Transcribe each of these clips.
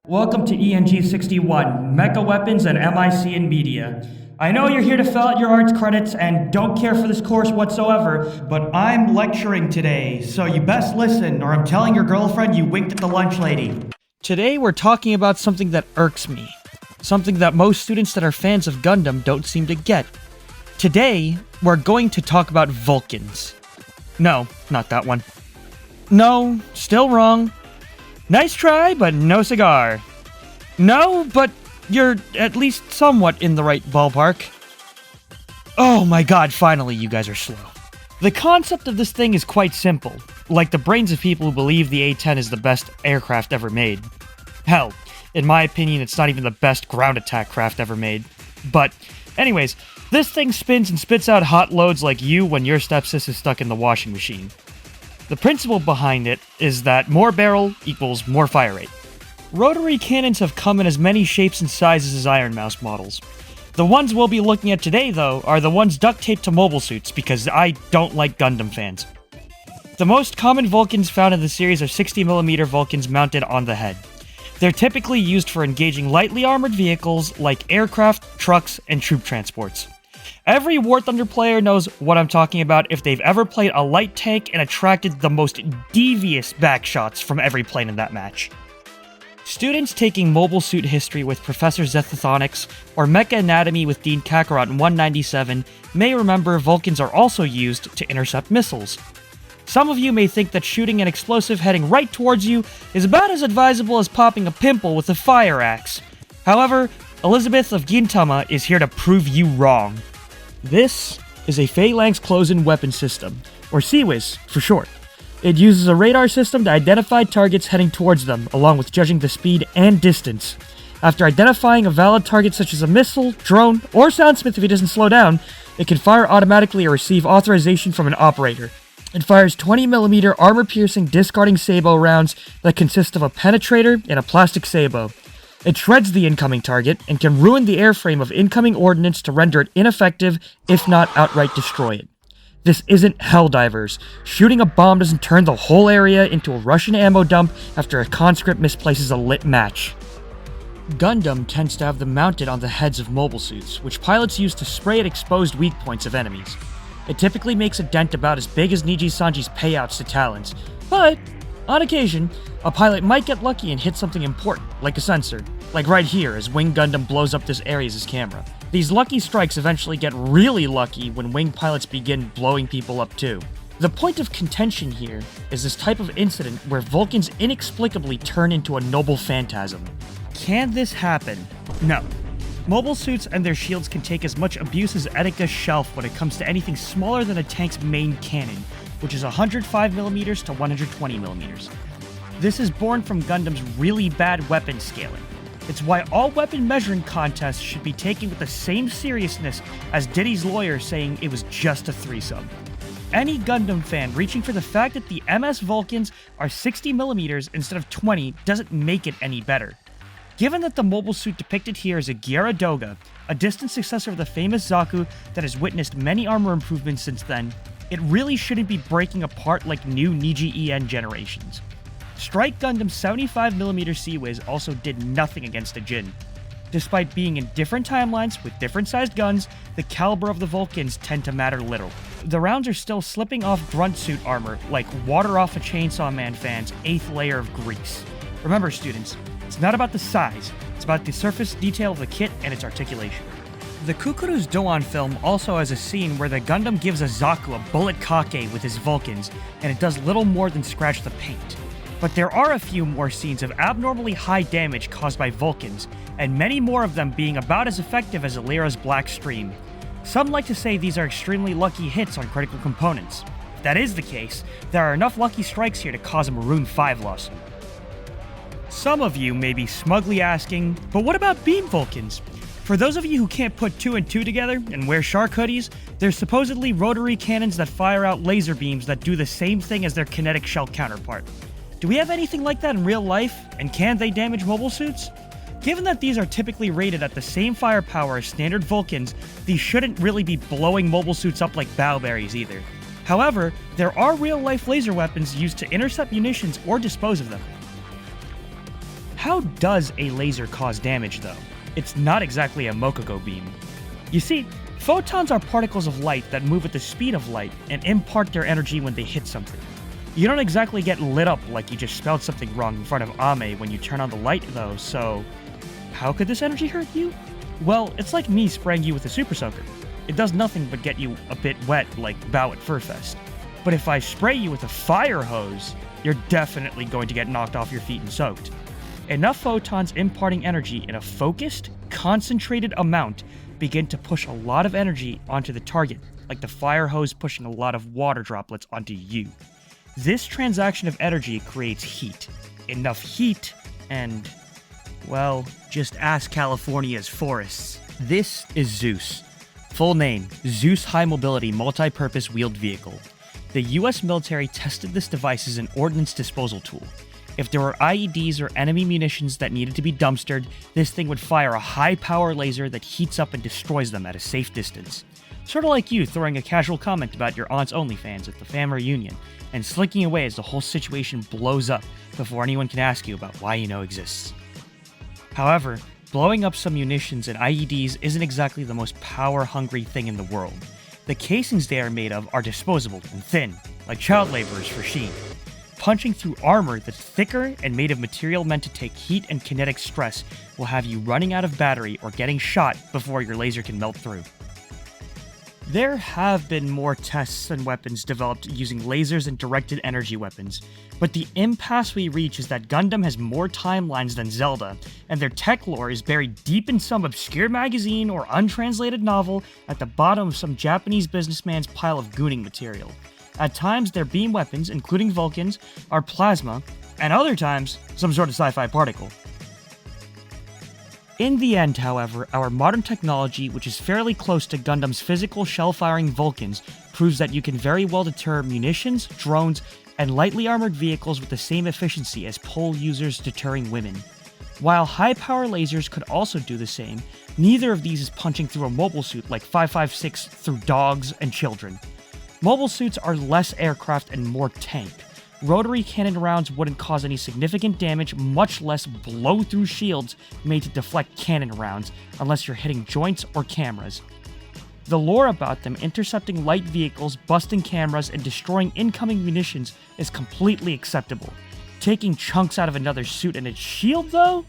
Welcome to ENG61, Mecha Weapons and MIC in Media. I know you're here to fill out your arts credits and don't care for this course whatsoever, but I'm lecturing today, so you best listen or I'm telling your girlfriend you winked at the lunch lady. Today we're talking about something that irks me. Something that most students that are fans of Gundam don't seem to get. Today, we're going to talk about Vulcans. No, not that one. No, still wrong. Nice try, but no cigar. No, but you're at least somewhat in the right ballpark. Oh my god, finally you guys are slow. The concept of this thing is quite simple, like the brains of people who believe the A-10 is the best aircraft ever made. Hell, in my opinion, it's not even the best ground attack craft ever made. But, anyways, this thing spins and spits out hot loads like you when your stepsis is stuck in the washing machine. The principle behind it is that more barrel equals more fire rate. Rotary cannons have come in as many shapes and sizes as Iron Mouse models. The ones we'll be looking at today, though, are the ones duct taped to mobile suits because I don't like Gundam fans. The most common Vulcans found in the series are 60mm Vulcans mounted on the head. They're typically used for engaging lightly armored vehicles like aircraft, trucks, and troop transports. Every War Thunder player knows what I'm talking about if they've ever played a light tank and attracted the most devious backshots from every plane in that match. Students taking mobile suit history with Professor Zethithonics or Mecha Anatomy with Dean Kakarot in 197 may remember Vulcans are also used to intercept missiles. Some of you may think that shooting an explosive heading right towards you is about as advisable as popping a pimple with a fire axe. However, Elizabeth of Gintama is here to prove you wrong. This is a Phalanx Close-In Weapon System, or CIWS for short. It uses a radar system to identify targets heading towards them, along with judging the speed and distance. After identifying a valid target such as a missile, drone, or soundsmith if he doesn't slow down, it can fire automatically or receive authorization from an operator. It fires 20mm armor-piercing discarding sabot rounds that consist of a penetrator and a plastic sabot. It shreds the incoming target and can ruin the airframe of incoming ordnance to render it ineffective, if not outright destroy it. This isn't Helldivers. Shooting a bomb doesn't turn the whole area into a Russian ammo dump after a conscript misplaces a lit match. Gundam tends to have them mounted on the heads of mobile suits, which pilots use to spray at exposed weak points of enemies. It typically makes a dent about as big as Niji Sanji's payouts to Talons, but on occasion, a pilot might get lucky and hit something important, like a Censor, like right here as Wing Gundam blows up this Ares' camera. These lucky strikes eventually get really lucky when Wing pilots begin blowing people up too. The point of contention here is this type of incident where Vulcans inexplicably turn into a noble phantasm. Can this happen? No. Mobile suits and their shields can take as much abuse as Etika's shelf when it comes to anything smaller than a tank's main cannon, which is 105mm to 120mm. This is born from Gundam's really bad weapon scaling. It's why all weapon measuring contests should be taken with the same seriousness as Diddy's lawyer saying it was just a threesome. Any Gundam fan reaching for the fact that the MS Vulcans are 60mm instead of 20 doesn't make it any better. Given that the mobile suit depicted here is a Gyaradoga, a distant successor of the famous Zaku that has witnessed many armor improvements since then, it really shouldn't be breaking apart like new Niji EN generations. Strike Gundam's 75mm CIWS also did nothing against a Jin. Despite being in different timelines with different sized guns, the caliber of the Vulcans tend to matter little. The rounds are still slipping off grunt suit armor like water off a Chainsaw Man fan's 8th layer of grease. Remember students, it's not about the size, it's about the surface detail of the kit and its articulation. The Kukuru's Doan film also has a scene where the Gundam gives a Zaku a bullet kake with his Vulcans, and it does little more than scratch the paint. But there are a few more scenes of abnormally high damage caused by Vulcans, and many more of them being about as effective as Alira's Black Stream. Some like to say these are extremely lucky hits on critical components. If that is the case, there are enough lucky strikes here to cause a Maroon 5 lawsuit. Some of you may be smugly asking, but what about Beam Vulcans? For those of you who can't put 2 and 2 together and wear shark hoodies, there's supposedly rotary cannons that fire out laser beams that do the same thing as their kinetic shell counterpart. Do we have anything like that in real life, and can they damage mobile suits? Given that these are typically rated at the same firepower as standard Vulcans, these shouldn't really be blowing mobile suits up like bowberries either. However, there are real-life laser weapons used to intercept munitions or dispose of them. How does a laser cause damage, though? It's not exactly a Mokogo beam. You see, photons are particles of light that move at the speed of light and impart their energy when they hit something. You don't exactly get lit up like you just spelled something wrong in front of Ame when you turn on the light, though, so how could this energy hurt you? Well, it's like me spraying you with a super soaker. It does nothing but get you a bit wet like Bow at Furfest. But if I spray you with a fire hose, you're definitely going to get knocked off your feet and soaked. Enough photons imparting energy in a focused, concentrated amount begin to push a lot of energy onto the target, like the fire hose pushing a lot of water droplets onto you. This transaction of energy creates heat. Enough heat, and, well, just ask California's forests. This is Zeus. Full name, Zeus High Mobility Multi-Purpose Wheeled Vehicle. The US military tested this device as an ordnance disposal tool. If there were IEDs or enemy munitions that needed to be dumpstered, this thing would fire a high-power laser that heats up and destroys them at a safe distance. Sorta like you throwing a casual comment about your aunt's OnlyFans at the family reunion, and slinking away as the whole situation blows up before anyone can ask you about why you know exists. However, blowing up some munitions and IEDs isn't exactly the most power-hungry thing in the world. The casings they are made of are disposable and thin, like child laborers for Sheen. Punching through armor that's thicker and made of material meant to take heat and kinetic stress will have you running out of battery or getting shot before your laser can melt through. There have been more tests and weapons developed using lasers and directed energy weapons, but the impasse we reach is that Gundam has more timelines than Zelda, and their tech lore is buried deep in some obscure magazine or untranslated novel at the bottom of some Japanese businessman's pile of gooning material. At times, their beam weapons, including Vulcans, are plasma, and other times, some sort of sci-fi particle. In the end, however, our modern technology, which is fairly close to Gundam's physical shell-firing Vulcans, proves that you can very well deter munitions, drones, and lightly armored vehicles with the same efficiency as pole users deterring women. While high-power lasers could also do the same, neither of these is punching through a mobile suit like 5.56 through dogs and children. Mobile suits are less aircraft and more tank. Rotary cannon rounds wouldn't cause any significant damage, much less blow through shields made to deflect cannon rounds, unless you're hitting joints or cameras. The lore about them intercepting light vehicles, busting cameras, and destroying incoming munitions is completely acceptable. Taking chunks out of another suit and its shield, though?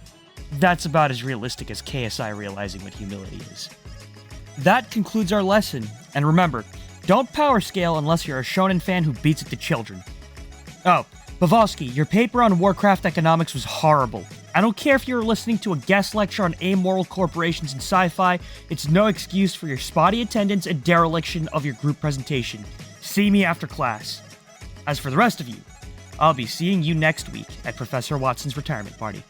That's about as realistic as KSI realizing what humility is. That concludes our lesson, and remember, don't power scale unless you're a shonen fan who beats it to children. Oh, Bavalsky, your paper on Warcraft economics was horrible. I don't care if you were listening to a guest lecture on amoral corporations and sci-fi, it's no excuse for your spotty attendance and dereliction of your group presentation. See me after class. As for the rest of you, I'll be seeing you next week at Professor Watson's retirement party.